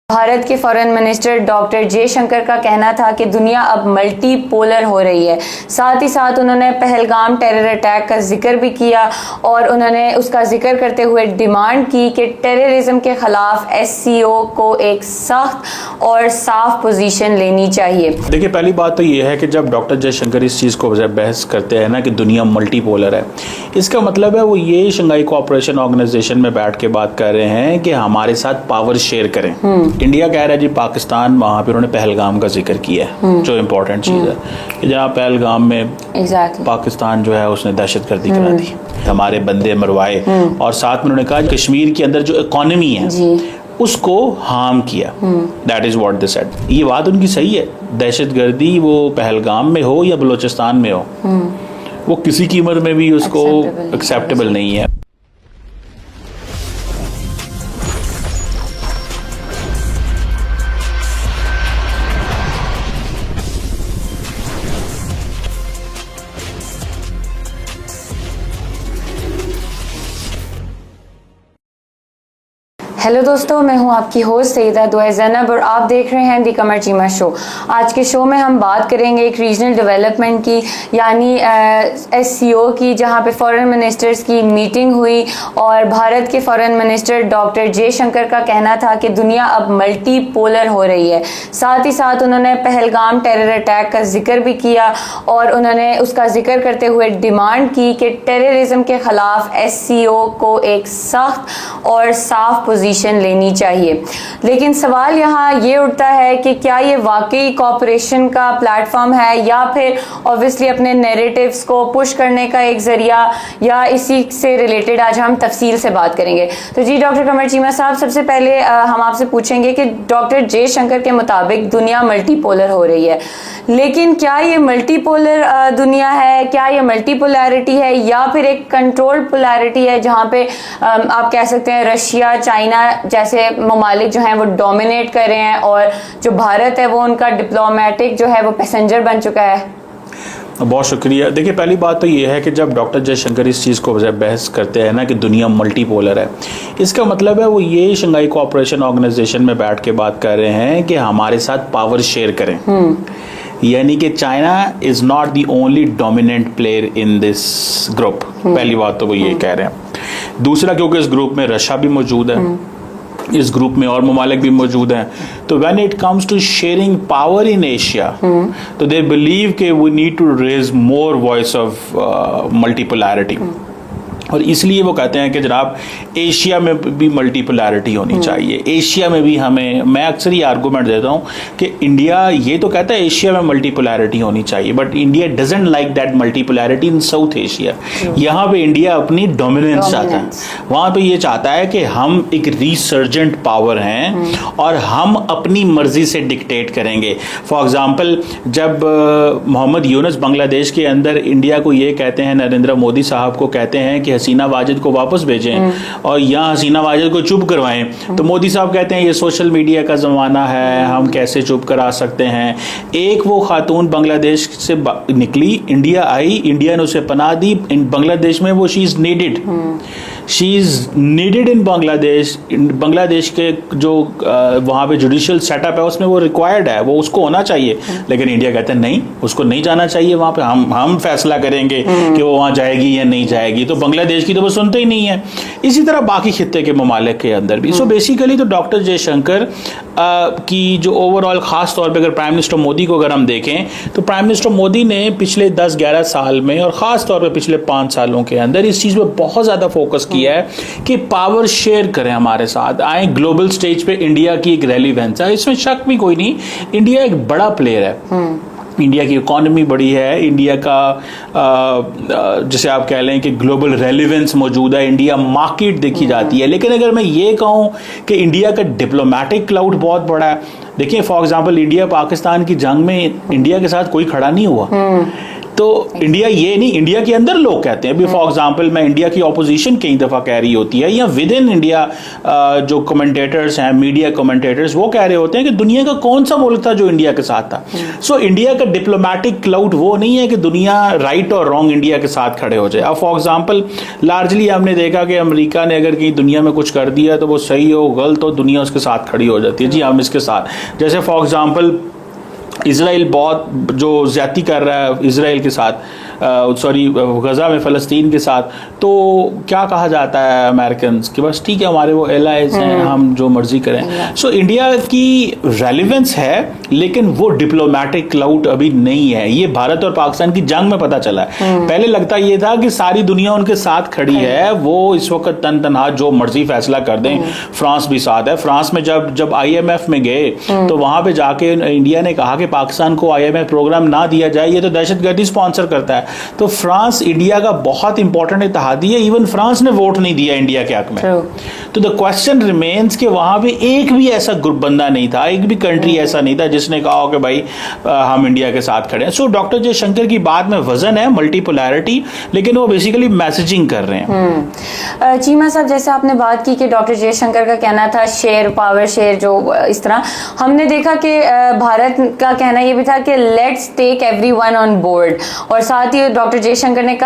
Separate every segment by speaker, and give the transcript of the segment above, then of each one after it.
Speaker 1: भारत के foreign minister doctor Jaishankar का कहना था कि दुनिया अब मल्टी पोलर हो रही है। साथ ही साथ उन्होंने पहलगाम टेरर अटैक का जिक्र भी किया और उन्होंने उसका जिक्र करते हुए डिमांड की कि टेररिज्म के खिलाफ एससीओ को एक सख्त और साफ पोजीशन लेनी चाहिए।
Speaker 2: देखिए, पहली बात तो ये है कि जब डॉक्टर जयशंकर इस चीज़ को बहस करते हैं ना कि दुनिया मल्टी पोलर है, इसका मतलब है वो ये शंघाई कोऑपरेशन ऑर्गेनाइजेशन में बैठ के बात कर रहे हैं कि हमारे साथ पावर शेयर करें। इंडिया कह रहा है जी पाकिस्तान, वहां पे उन्होंने पहलगाम का जिक्र किया है, जो इम्पोर्टेंट चीज़ है कि जहाँ पहलगाम में पाकिस्तान जो है उसने दहशतगर्दी करा दी, हमारे बंदे मरवाए और साथ में उन्होंने कहा कश्मीर के अंदर जो इकोनॉमी है उसको हार्म किया। That is what they said. ये बात उनकी सही है। दहशतगर्दी वो पहलगाम में हो या बलूचिस्तान में हो, वो किसी कीमत में भी उसको एक्सेप्टेबल नहीं है।
Speaker 1: हेलो दोस्तों, मैं हूं आपकी होस्ट सईदा दुआ ज़ैनब और आप देख रहे हैं दी कमर चीमा शो। आज के शो में हम बात करेंगे एक रीजनल डेवलपमेंट की, यानी एससीओ की, जहां पे फॉरेन मिनिस्टर्स की मीटिंग हुई और भारत के फॉरेन मिनिस्टर डॉक्टर जयशंकर का कहना था कि दुनिया अब मल्टी पोलर हो रही है। साथ ही साथ उन्होंने पहलगाम टेरर अटैक का जिक्र भी किया और उन्होंने उसका जिक्र करते हुए डिमांड की कि टेररिज्म के खिलाफ एससीओ को एक सख्त और साफ पोजीशन लेनी चाहिए। लेकिन सवाल यहाँ ये उठता है कि क्या ये वाकई कॉपरेशन का प्लेटफॉर्म है या फिर ऑब्वियसली अपने नैरेटिव्स को पुश करने का एक जरिया, या इसी से रिलेटेड आज हम तफसील से बात करेंगे। तो जी डॉक्टर कमर चीमा साहब, सबसे पहले हम आपसे पूछेंगे कि डॉक्टर जयशंकर के मुताबिक दुनिया मल्टीपोलर हो रही है, लेकिन क्या ये मल्टीपोलर दुनिया है, क्या ये मल्टीपोलैरिटी है या फिर एक कंट्रोल्ड पोलैरिटी है जहाँ पे आप कह सकते हैं रशिया, चाइना जैसे ममालिक जो हैं वो डोमिनेट कर रहे हैं और जो भारत है वो उनका डिप्लोमेटिक जो है वो पैसेंजर बन चुका है?
Speaker 2: बहुत शुक्रिया। देखिए, पहली बात तो ये है कि जब डॉक्टर जयशंकर इस चीज़ को बहस करते हैं ना कि दुनिया मल्टीपोलर है, इसका मतलब है वो ये शंघाई कोऑपरेशन ऑर्गेनाइजेशन में बैठ के बात कर रहे हैं कि हमारे साथ पावर शेयर करें। यानी कि China is not the only dominant player in this group. पहली बात तो वो ये कह रहे हैं। दूसरा, क्योंकि इस ग्रुप में रशिया भी मौजूद है, इस ग्रुप में और ममालिक भी मौजूद हैं, तो when it comes to sharing power in Asia, तो दे बिलीव कि we need to raise more voice of multipolarity. और इसलिए वो कहते हैं कि जनाब एशिया में भी मल्टीपोलैरिटी होनी चाहिए। एशिया में भी मैं अक्सर ये आर्गूमेंट देता हूँ कि इंडिया ये तो कहता है एशिया में मल्टीपोलैरिटी होनी चाहिए, but India doesn't like that multipolarity in south Asia. यहाँ पे इंडिया अपनी डोमिनेंस चाहता है, वहाँ पे ये चाहता है कि हम एक रिसर्जेंट पावर हैं और हम अपनी मर्जी से डिक्टेट करेंगे। फॉर एग्जाम्पल, जब मोहम्मद यूनुस बांग्लादेश के अंदर इंडिया को ये कहते हैं, नरेंद्र मोदी साहब को कहते हैं कि हसीना वाजिद को वापस भेजें और यहाँ हसीना वाजिद को चुप करवाएं, तो मोदी साहब कहते हैं ये सोशल मीडिया का ज़माना है, हम कैसे चुप करा सकते हैं। एक वो खातून बांग्लादेश से निकली, इंडिया आई, इंडिया ने उसे पनाह दी। बांग्लादेश में वो she is needed in Bangladesh. Bangladesh के जो वहाँ पे जुडिशियल सेटअप है उसमें वो रिक्वायर्ड है, वो उसको होना चाहिए। लेकिन इंडिया कहते हैं नहीं, उसको नहीं जाना चाहिए वहाँ पे, हम फैसला करेंगे कि वो वहाँ जाएगी या नहीं जाएगी। तो बांग्लादेश की तो वो सुनते ही नहीं है। इसी तरह बाकी खित्ते के ममालिक के अंदर भी। सो बेसिकली तो डॉक्टर जयशंकर की जो ओवरऑल खास तौर पे अगर प्राइम मिनिस्टर मोदी को अगर हम देखें तो प्राइम मिनिस्टर मोदी ने पिछले 10-11 साल में और खास तौर पे पिछले 5 सालों के अंदर इस चीज़ पे बहुत ज़्यादा फोकस किया है कि पावर शेयर करें, हमारे साथ आए। ग्लोबल स्टेज पे इंडिया की एक रेलिवेंस है, इसमें शक भी कोई नहीं। इंडिया एक बड़ा प्लेयर है, इंडिया की इकोनॉमी बड़ी है, इंडिया का जैसे आप कह लें कि ग्लोबल रेलिवेंस मौजूद है, इंडिया मार्केट देखी जाती है। लेकिन अगर मैं ये कहूँ कि इंडिया का डिप्लोमेटिक क्लाउड बहुत बड़ा है, देखिए फॉर एग्जांपल इंडिया पाकिस्तान की जंग में इंडिया के साथ कोई खड़ा नहीं हुआ। तो इंडिया ये नहीं, इंडिया के अंदर लोग कहते हैं, अभी फॉर एग्जांपल मैं इंडिया की ऑपोजिशन कई दफा कह रही होती है, या विद इन इंडिया जो कमेंटेटर्स हैं, मीडिया कमेंटेटर्स, वो कह रहे होते हैं कि दुनिया का कौन सा मुल्क था जो इंडिया के साथ था। सो इंडिया का डिप्लोमेटिक क्लाउड वो नहीं है कि दुनिया राइट और रॉन्ग इंडिया के साथ खड़े हो जाए। अब फॉर एग्जांपल लार्जली हमने देखा कि अमेरिका ने अगर कहीं दुनिया में कुछ कर दिया तो वो सही हो गलत हो, दुनिया उसके साथ खड़ी हो जाती है, जी हम इसके साथ। जैसे फॉर एग्जांपल इजराइल बहुत जो ज्यादती कर रहा है इसराइल के साथ, सॉरी गजा में फ़लस्तीन के साथ, तो क्या कहा जाता है अमेरिकन कि बस ठीक है हमारे वो एलाइज हैं, हम जो मर्जी करें। सो इंडिया की रेलिवेंस है लेकिन वो डिप्लोमेटिक क्लाउड अभी नहीं है। ये भारत और पाकिस्तान की जंग में पता चला है। पहले लगता ये था कि सारी दुनिया उनके साथ खड़ी है, वो इस वक्त तन तनहा जो मर्जी फैसला कर दें। फ्रांस भी साथ है। फ्रांस में जब IMF में गए तो वहां पे जाके इंडिया ने कहा कि पाकिस्तान को IMF प्रोग्राम ना दिया जाए, ये तो दहशतगर्दी स्पॉन्सर करता है। तो फ्रांस इंडिया का बहुत इंपॉर्टेंट इत्तेहादी है। इवन फ्रांस ने वोट नहीं दिया इंडिया के हक में। तो द क्वेश्चन रिमेन्स कि वहां पे एक भी ऐसा ग्रुप बंदा नहीं था, एक भी कंट्री ऐसा नहीं था जिसने कहा हो कि भाई हम इंडिया के साथ खड़े हैं। सो डॉक्टर जयशंकर की बात में वजन है, मल्टीपोलैरिटी, लेकिन वो बेसिकली मैसेजिंग कर रहे हैं।
Speaker 1: चीमा साहब, जैसे आपने बात की कि डॉक्टर जयशंकर का कहना था शेयर पावर शेयर, जो इस तरह हमने देखा कि भारत का कहना ये भी था कि let's take everyone on board, और साथ ही डॉक्टर जयशंकर ने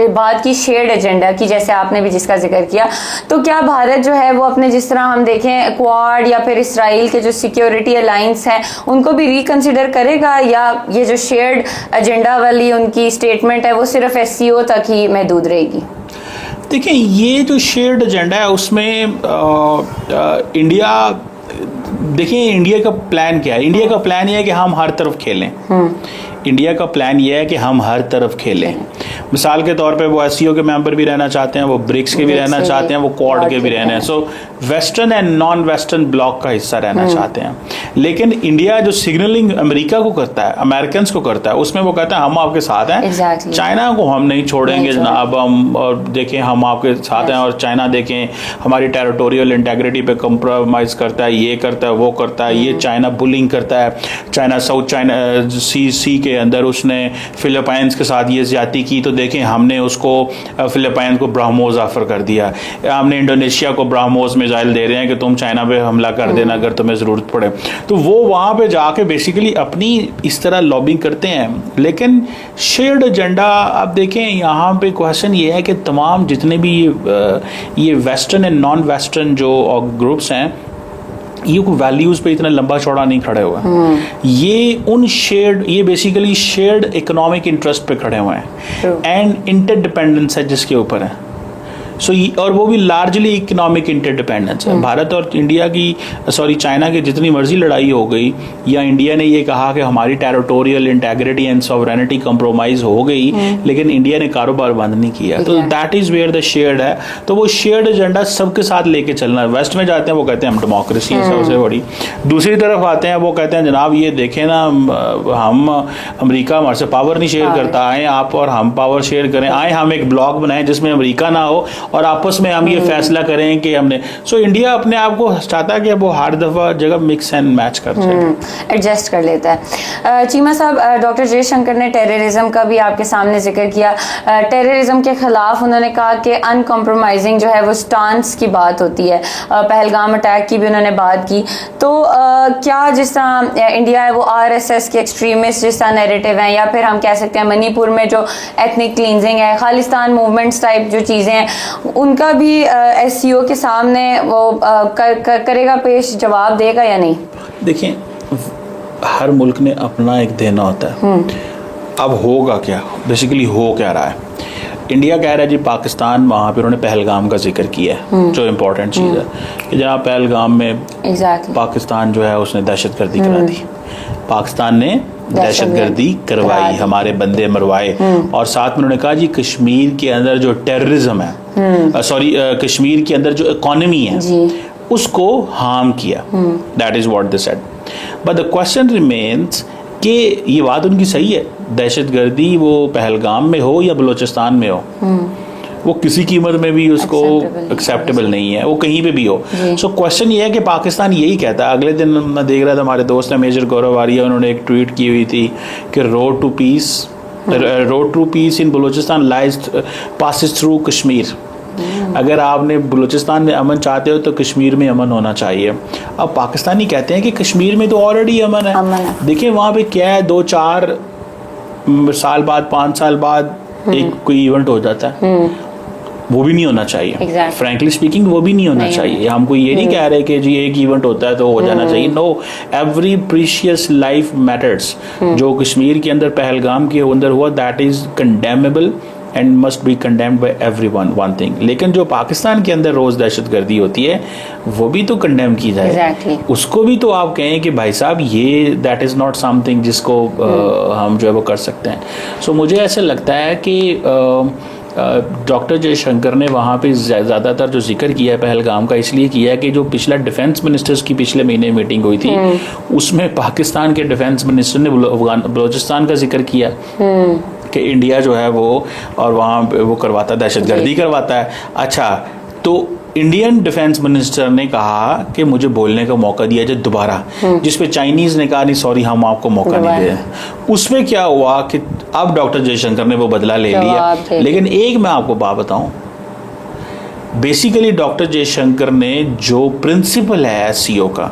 Speaker 1: बात की शेयर्ड एजेंडा की, जैसे आपने भी जिसका जिक्र किया। तो क्या भारत जो है वो अपने, जिस तरह हम देखें क्वाड या फिर इसराइल के जो सिक्योरिटी अलायंस हैं, उनको भी रिकंसिडर करेगा, या ये जो शेयर्ड एजेंडा वाली उनकी स्टेटमेंट है वो सिर्फ SCO तक ही महदूद रहेगी?
Speaker 2: देखिए, ये जो शेयर्ड एजेंडा है उसमें इंडिया, देखिए इंडिया का प्लान क्या है। इंडिया का प्लान ये है कि हम हर तरफ खेलें। इंडिया का प्लान ये है कि हम हर तरफ खेलें। मिसाल के तौर पे वो SCO के मेंबर भी रहना चाहते हैं, वो ब्रिक्स के भी रहना चाहते हैं, वो क्वाड के भी रहना है। सो western and non western block का हिस्सा रहना चाहते हैं। लेकिन इंडिया जो सिग्नलिंग अमेरिका को करता है, अमेरिकन को करता है, उसमें वो कहता है हम आपके साथ हैं। चाइना को हम नहीं छोड़ेंगे जनाब, हम और देखें हम आपके साथ हैं, और चाइना देखें हमारी टेरिटोरियल इंटेग्रिटी पे कंप्रोमाइज करता है, ये करता है, वो करता है, ये चाइना बुलिंग करता है। चाइना साउथ चाइना सी के अंदर उसने फिलीपाइंस के साथ ये ज्यादती की, तो देखें हमने उसको फिलीपाइंस को ब्रह्मोस ऑफर कर दिया। हमने इंडोनेशिया को ब्रह्मोस मिसाइल दे रहे हैं कि तुम चाइना पे हमला कर देना अगर तुम्हें ज़रूरत पड़े। तो वो वहाँ पे जाके बेसिकली अपनी इस तरह लॉबिंग करते हैं। लेकिन शेयर्ड एजेंडा, आप देखें यहाँ पे क्वेश्चन ये है कि तमाम जितने भी ये वेस्टर्न एंड नॉन वेस्टर्न जो ग्रुप्स हैं, ये कोई वैल्यूज पे इतना लंबा चौड़ा नहीं खड़े हुए हैं। ये बेसिकली शेयर्ड इकोनॉमिक इंटरेस्ट पे खड़े हुए हैं, एंड इंटरडिपेंडेंस है जिसके ऊपर है। और वो भी लार्जली इकोनॉमिक इंटरडिपेंडेंस है। भारत और इंडिया की, चाइना की जितनी मर्जी लड़ाई हो गई, या इंडिया ने ये कहा कि हमारी territorial integrity and sovereignty compromise हो गई, लेकिन इंडिया ने कारोबार बंद नहीं किया। तो that is where the shared है। तो वो शेयर्ड एजेंडा सबके साथ लेके चलना है। वेस्ट में जाते हैं वो कहते हैं हम डेमोक्रेसी है सबसे बड़ी, दूसरी तरफ आते हैं वो कहते हैं जनाब ये देखें ना, हम अमेरिका हमारे से पावर नहीं शेयर करता, आए आप और हम पावर शेयर करें, आए हम एक ब्लॉक बनाएं जिसमें अमेरिका ना हो और आपस में हम ये फैसला करें कि हमने। इंडिया अपने आप को चाहता है कि वो हर दफा जगह मिक्स एंड मैच कर जाए,
Speaker 1: एडजस्ट कर लेता है। चीमा साहब, डॉक्टर जयशंकर ने टेररिज्म का भी आपके सामने जिक्र किया। टेररिज्म के खिलाफ उन्होंने कहा कि अनकॉम्प्रोमाइजिंग जो है वो स्टांस की बात होती है। पहलगाम अटैक की भी उन्होंने बात की। तो क्या जिस तरह इंडिया है वो RSS के एक्सट्रीमिस्ट जिस तरह नैरेटिव हैं, या फिर हम कह सकते हैं मणिपुर में जो एथनिक क्लींजिंग है, खालिस्तान मूवमेंट्स टाइप जो चीज़ें हैं, उनका भी SCO के सामने वो करेगा, पेश जवाब देगा या नहीं?
Speaker 2: देखिए, हर मुल्क ने अपना एक देना होता है। अब होगा क्या, बेसिकली हो क्या रहा है। इंडिया कह रहा है जी पाकिस्तान, वहाँ पे उन्होंने पहलगाम का जिक्र किया है, जो इम्पोर्टेंट चीज़ है कि जहाँ पहलगाम में पाकिस्तान जो है उसने दहशतगर्दी करा दी। पाकिस्तान ने दहशतगर्दी करवाई, हमारे बंदे मरवाए, और साथ में उन्होंने कहा जी कश्मीर के अंदर जो टेररिज्म है, कश्मीर के अंदर जो इकोनॉमी है उसको हार्म किया। That is what they said. But the question remains कि ये बात उनकी सही है, दहशतगर्दी वो पहलगाम में हो या बलूचिस्तान में हो, वो किसी कीमत में भी उसको एक्सेप्टेबल नहीं है, वो कहीं पे भी हो। सो क्वेश्चन ये है कि पाकिस्तान यही कहता है। अगले दिन मैं देख रहा था, हमारे दोस्त ने मेजर गौरव आर्या, उन्होंने एक ट्वीट की हुई थी कि road to peace road to peace in Balochistan passes through Kashmir. अगर आपने बलूचिस्तान में अमन चाहते हो तो कश्मीर में अमन होना चाहिए। अब पाकिस्तानी कहते हैं कि कश्मीर में तो ऑलरेडी अमन है। देखिए वहाँ पे क्या है, 2-4 साल बाद, 5 साल बाद एक कोई इवेंट हो जाता है, वो भी नहीं होना चाहिए। फ्रैंकली स्पीकिंग वो भी नहीं होना चाहिए। हम कोई ये नहीं कह रहे कि जी एक इवेंट होता है तो हो जाना चाहिए। No, every precious life matters. जो कश्मीर के अंदर पहलगाम के अंदर हुआ, that is condemnable and must be condemned by everyone, one thing. लेकिन जो पाकिस्तान के अंदर रोज दहशतगर्दी होती है वो भी तो कंडेम की जाए। उसको भी तो आप कहें कि भाई साहब ये दैट इज नॉट समथिंग जिसको हम जो है वो कर सकते हैं। सो मुझे ऐसे लगता है कि डॉक्टर जयशंकर ने वहाँ पे ज़्यादातर जो जिक्र किया है पहलगाम का, इसलिए किया है कि जो पिछला डिफेंस मिनिस्टर्स की पिछले महीने मीटिंग हुई थी उसमें पाकिस्तान के डिफेंस मिनिस्टर ने बलूचिस्तान का जिक्र किया कि इंडिया जो है वो और वहाँ वो करवाता है, दहशतगर्दी करवाता है। अच्छा, तो इंडियन डिफेंस मिनिस्टर ने कहा कि मुझे बोलने का मौका दिया जाए दोबारा, जिस पे चाइनीज ने कहा नहीं सॉरी हम आपको मौका नहीं दे। उसमें क्या हुआ कि अब डॉक्टर जयशंकर ने वो बदला ले लिया। लेकिन एक मैं आपको बात बताऊं, बेसिकली डॉक्टर जयशंकर ने जो प्रिंसिपल है एससीओ का,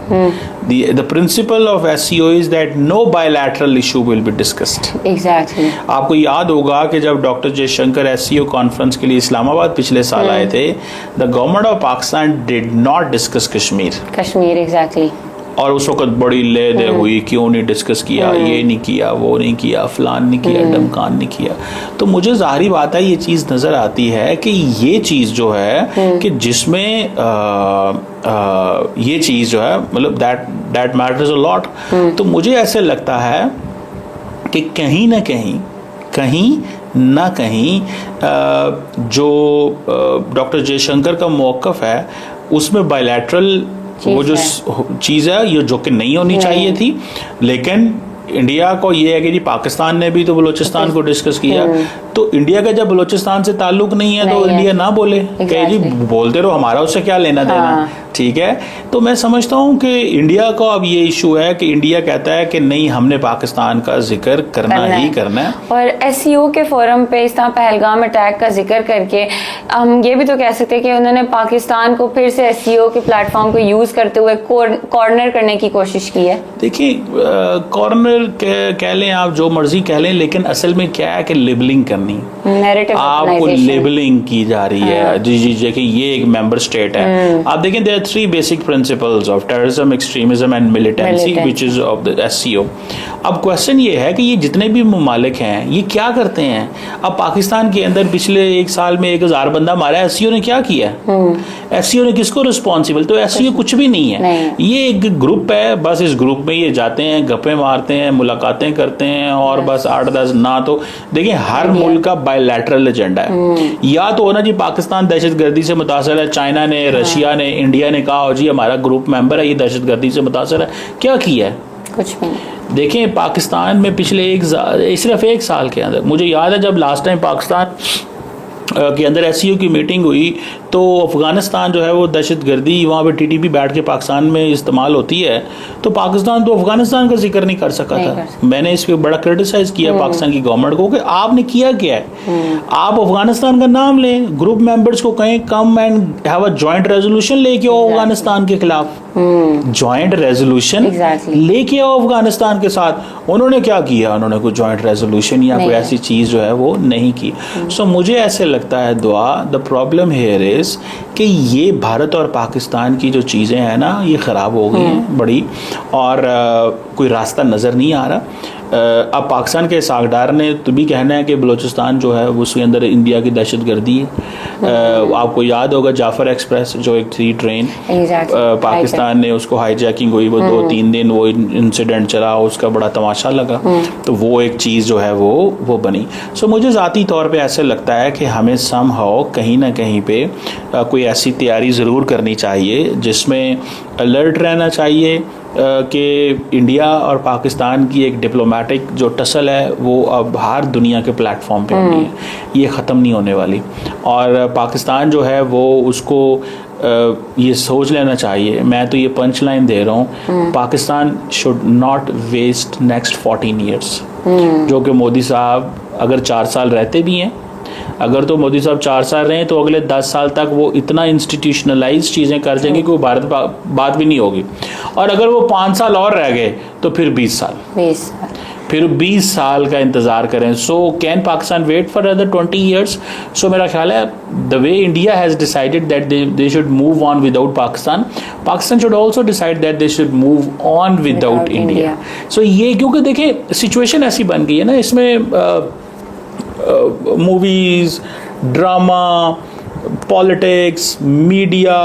Speaker 2: the principle of SCO is that no bilateral issue will be discussed.
Speaker 1: Exactly.
Speaker 2: आपको याद होगा कि जब डॉक्टर जयशंकर एससीओ कॉन्फ्रेंस के लिए इस्लामाबाद पिछले साल आए थे, the government of Pakistan did not discuss Kashmir.
Speaker 1: Exactly.
Speaker 2: और उस वक्त बड़ी ले दे हुई, क्यों नहीं डिस्कस किया, ये नहीं किया, वो नहीं किया, फलान नहीं किया, डमकान नहीं किया। तो मुझे जाहिर बात है ये चीज़ नज़र आती है कि ये चीज़ जो है कि जिसमें ये चीज़ जो है मतलब दैट मैटर्स अ लॉट। तो मुझे ऐसे लगता है कि कहीं ना कहीं जो डॉक्टर जयशंकर का मौक़िफ़ है उसमें बायलैटरल वो जो चीज़ है ये जो कि नहीं होनी चाहिए थी। लेकिन इंडिया को ये है कि जी पाकिस्तान ने भी तो बलूचिस्तान को डिस्कस किया, तो इंडिया का जब बलूचिस्तान से ताल्लुक नहीं है तो इंडिया ना बोले कि जी बोलते रहो, हमारा उससे क्या लेना देना। ठीक है, तो मैं समझता हूँ कि इंडिया का अब ये इशू है कि इंडिया कहता है कि नहीं हमने पाकिस्तान का जिक्र करना ही करना है।
Speaker 1: और एससीओ के फोरम पे इस तरह पहलगाम अटैक का जिक्र करके हम ये भी तो कह सकते हैं कि उन्होंने पाकिस्तान को फिर से एससीओ के प्लेटफॉर्म को यूज करते हुए कॉर्नर करने की कोशिश की है।
Speaker 2: देखिए कॉर्नर कह लें आप, जो मर्जी कह लें, लेकिन असल में क्या है कि लेबलिंग करनी, आपको लेबलिंग की जा रही है। जी देखिए ये एक मेंबर स्टेट है। आप देखें there are 3 basic principles of terrorism, extremism and militancy which is of the SCO. अब क्वेश्चन ये है कि ये जितने भी ममालिक हैं ये क्या करते हैं। अब पाकिस्तान के अंदर पिछले 1 साल में 1000 बंदा मारा, एससीओ ने क्या किया? एससीओ ने किसको रिस्पॉन्सिबल? तो एससीओ कुछ भी नहीं है। ये एक ग्रुप है, बस इस ग्रुप में ये जाते हैं, गप्पे मारते हैं, मुलाकातें करते हैं और बस 8-10 ना तो देखिए हर मुल्क का बायलैटरल एजेंडा है। या तो ना जी पाकिस्तान दहशतगर्दी से मुतासर है, चाइना ने, रशिया ने, इंडिया ने कहा जी हमारा ग्रुप मेंबर है ये दहशतगर्दी से मुतासर है। क्या किया है? कुछ भी नहीं। देखें पाकिस्तान में पिछले सिर्फ 1 साल के अंदर, मुझे याद है जब लास्ट टाइम पाकिस्तान के अंदर एससीओ की मीटिंग हुई तो अफगानिस्तान जो है वो दहशतगर्दी वहाँ पे टीटीपी बैठ के पाकिस्तान में इस्तेमाल होती है, तो पाकिस्तान तो अफगानिस्तान का जिक्र नहीं कर सका था। मैंने इस पे बड़ा क्रिटिसाइज किया पाकिस्तान की गवर्नमेंट को कि आपने किया क्या है। आप अफगानिस्तान का नाम लें, ग्रुप मेंबर्स को कहें come and have a joint resolution लेके आओ अफगानिस्तान के खिलाफ, जॉइंट रेजोल्यूशन लेके आओ अफगानिस्तान के साथ। उन्होंने क्या किया? उन्होंने कोई जॉइंट रेजोल्यूशन या कोई ऐसी चीज जो है वो नहीं की। सो मुझे ऐसे लगता है दुआ द प्रॉब्लम हियर इज कि ये भारत और पाकिस्तान की जो चीज़ें हैं ना ये ख़राब हो गई हैं बड़ी, और कोई रास्ता नज़र नहीं आ रहा। अब पाकिस्तान के सागदार ने तो भी कहना है कि बलूचिस्तान जो है उसके अंदर इंडिया की दहशतगर्दी है। आपको याद होगा जाफर एक्सप्रेस जो एक थी ट्रेन, पाकिस्तान ने उसको हाईजैकिंग हुई, वो 2-3 दिन वो इंसिडेंट चला, उसका बड़ा तमाशा लगा, तो वो एक चीज़ जो है वो बनी। सो मुझे ज़ाती तौर पे ऐसे लगता है कि हमें समहाउ कहीं ना कहीं पे कोई ऐसी तैयारी ज़रूर करनी चाहिए जिसमें अलर्ट रहना चाहिए कि इंडिया और पाकिस्तान की एक डिप्लोमेटिक जो टसल है वो अब हर दुनिया के प्लेटफॉर्म पे होनी है, ये ख़त्म नहीं होने वाली। और पाकिस्तान जो है वो उसको ये सोच लेना चाहिए, मैं तो ये पंच लाइन दे रहा हूँ, Pakistan should not waste next 14 years. जो कि मोदी साहब अगर 4 साल रहते भी हैं, अगर तो मोदी साहब 4 साल रहे तो अगले 10 साल तक वो इतना इंस्टीट्यूशनलाइज चीज़ें कर देंगे कि वो भारत बात भी नहीं होगी। और अगर वो 5 साल और रह गए तो फिर 20 साल, फिर 20 साल का इंतजार करें। So can Pakistan wait for other 20 years? So मेरा ख्याल है the way India has decided that they should move on without Pakistan, Pakistan should also decide that they should move on without India. So ये क्योंकि देखिए सिचुएशन ऐसी बन गई है ना, इसमें मूवीज, ड्रामा, पॉलिटिक्स, मीडिया,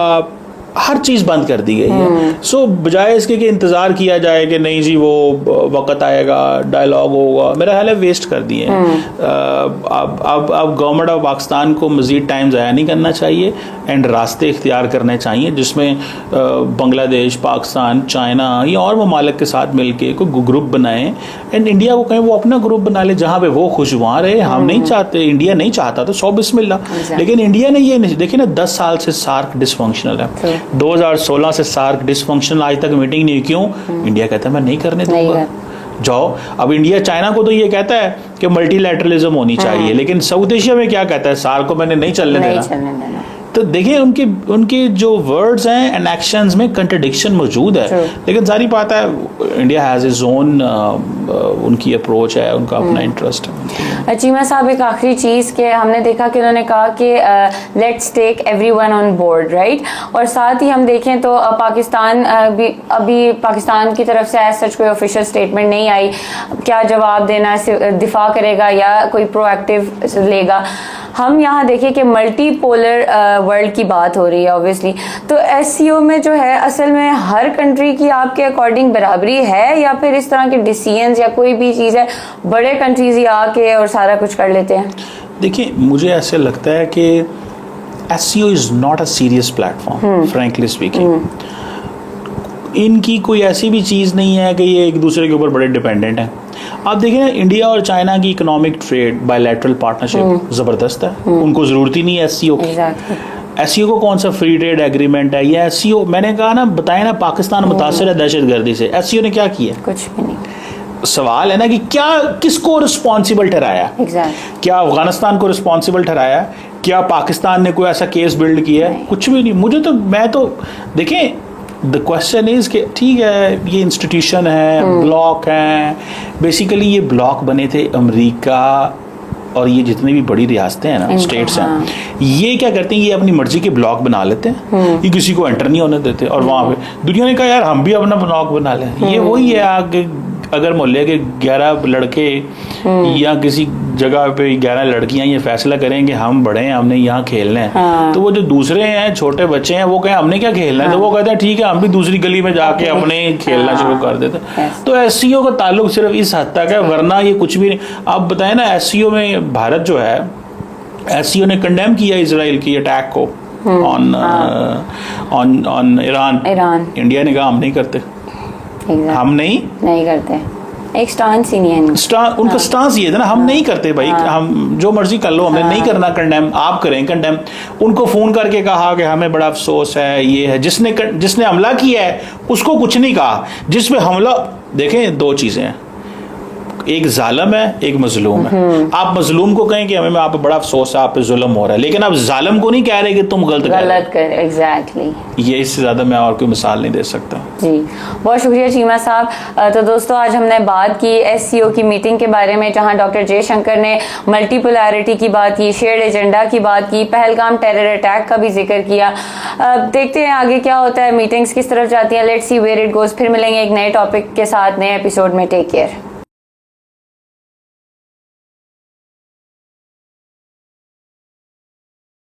Speaker 2: हर चीज़ बंद कर दी गई है। सो बजाय इसके कि इंतज़ार किया जाए कि नहीं जी वो वक्त आएगा, डायलॉग होगा, मेरा ख्याल है वेस्ट कर दिए हैं। अब गवर्नमेंट ऑफ पाकिस्तान को मज़ीद टाइम ज़ाया नहीं करना चाहिए एंड रास्ते इख्तियार करने चाहिए जिसमें बांग्लादेश, पाकिस्तान, चाइना या और ममालिक के साथ मिलके कोई ग्रुप बनाएं एंड इंडिया को कहें वो अपना ग्रुप बना ले जहाँ पे वो खुश वहाँ रहे। हम नहीं चाहते, इंडिया नहीं चाहता तो 100 बिस्मिल्लाह, लेकिन इंडिया ने ये नहीं, देखिए ना 10 साल से सार्क डिसफंक्शनल है, 2016 से सार्क डिसफंक्शनल, आज तक मीटिंग नहीं, क्यों? इंडिया कहता है मैं नहीं करने दूंगा। जाओ, अब इंडिया चाइना को तो ये कहता है कि मल्टीलैटरलिज्म होनी चाहिए, लेकिन साउथ एशिया में क्या कहता है? सार्क को मैंने नहीं चलने देना। तो देखिए उनके जो वर्ड्स हैं एंड एक्शंस में कंट्रडिक्शन मौजूद है, लेकिन सारी बात है इंडिया हैज इज ओन उनकी अप्रोच है, उनका अपना इंटरेस्ट है।
Speaker 1: चीमा साहब, एक आखिरी चीज़ के हमने देखा कि उन्होंने कहा कि let's take everyone on board, right, और साथ ही हम देखें तो पाकिस्तान भी अभी पाकिस्तान की तरफ से एज सच कोई ऑफिशियल स्टेटमेंट नहीं आई, क्या जवाब देना, दिफा करेगा या कोई प्रोएक्टिव लेगा। हम यहाँ देखें कि मल्टी पोलर वर्ल्ड की बात हो रही है ऑब्वियसली, तो एससीओ में जो है असल में हर कंट्री की आपके अकॉर्डिंग बराबरी है या फिर इस तरह के डिसीजंस या कोई भी चीज़ है बड़े कंट्रीज ही आके और सारा कुछ कर लेते हैं?
Speaker 2: देखिए मुझे ऐसे लगता है कि SCO is not a serious platform, frankly speaking. इनकी कोई ऐसी भी चीज़ नहीं है कि ये एक दूसरे के ऊपर बड़े डिपेंडेंट हैं। आप देखिए ना इंडिया और चाइना की इकोनॉमिक ट्रेड बायलैटरल पार्टनरशिप ज़बरदस्त है, उनको ज़रूरत ही नहीं है एससीओ की। एससीओ को कौन सा फ्री ट्रेड एग्रीमेंट है? ये एससीओ मैंने कहा ना, बताया ना, पाकिस्तान मुतासर है दहशतगर्दी से, एससीओ ने क्या किया?
Speaker 1: कुछ भी नहीं।
Speaker 2: सवाल है ना कि क्या किसको रिस्पॉन्सिबल ठहराया? क्या अफगानिस्तान को रिस्पॉन्सिबल ठहराया? क्या पाकिस्तान ने कोई ऐसा केस बिल्ड किया है? कुछ भी नहीं। मैं तो देखें, द क्वेश्चन इज कि ठीक है ये इंस्टीट्यूशन है, ब्लॉक हैं, बेसिकली ये ब्लॉक बने थे अमेरिका और ये जितनी भी बड़ी रियासतें हैं ना, स्टेट्स हैं, ये क्या करते हैं, ये अपनी मर्जी के ब्लॉक बना लेते हैं, ये किसी को एंटर नहीं होने देते। और वहाँ पे दुनिया ने कहा यार हम भी अपना ब्लॉक बना लें। ये वही है, आगे अगर मोहल्ले के 11 लड़के या किसी जगह पे 11 लड़कियां ये फैसला करें कि हम बड़े हैं, हमने यहाँ खेलना है, तो वो जो दूसरे हैं, छोटे बच्चे हैं, वो कहें हमने क्या खेलना है, तो वो कहते हैं ठीक है हम भी दूसरी गली में जाके अपने खेलना शुरू कर देते हैं। तो एससीओ का ताल्लुक सिर्फ इस हद तक है, वरना ये कुछ भी नहीं। आप बताएं ना, एससीओ में भारत जो है, एससीओ ने कंडेम किया इजराइल की अटैक को ऑन ईरान। इंडिया ने कहा हम नहीं करते, हम नहीं करते।
Speaker 1: एक स्टांस ही नहीं है
Speaker 2: उनका स्टांस ये था ना, हम नहीं करते भाई, हम जो मर्जी कर लो, हमने नहीं करना कंडेम, आप करें कंडेम। उनको फोन करके कहा कि हमें बड़ा अफसोस है, ये है, जिसने हमला किया है उसको कुछ नहीं कहा, जिस पे हमला, देखें दो चीजें हैं, एक जालिम है, एक मजलूम है। आप मजलूम को कहें कि हमें आप पे बड़ा अफसोस है, आप पे जुल्म हो रहा है, लेकिन आप जालिम को नहीं कह रहे कि तुम गलत कर।
Speaker 1: एग्जैक्टली।
Speaker 2: ये इससे ज्यादा मैं और कोई मिसाल नहीं दे सकता।
Speaker 1: जी बहुत शुक्रिया चीमा साहब। तो दोस्तों आज हमने बात की एससीओ की मीटिंग के बारे में, जहां डॉक्टर जयशंकर ने मल्टीपोलैरिटी की बात की, शेयर्ड एजेंडा की बात की, पहलगाम टेरर अटैक का भी जिक्र किया। देखते हैं आगे क्या होता है, मीटिंग्स किस तरफ जाती हैं। Let's see where it goes. फिर मिलेंगे एक नए टॉपिक के साथ नए एपिसोड में। Take care.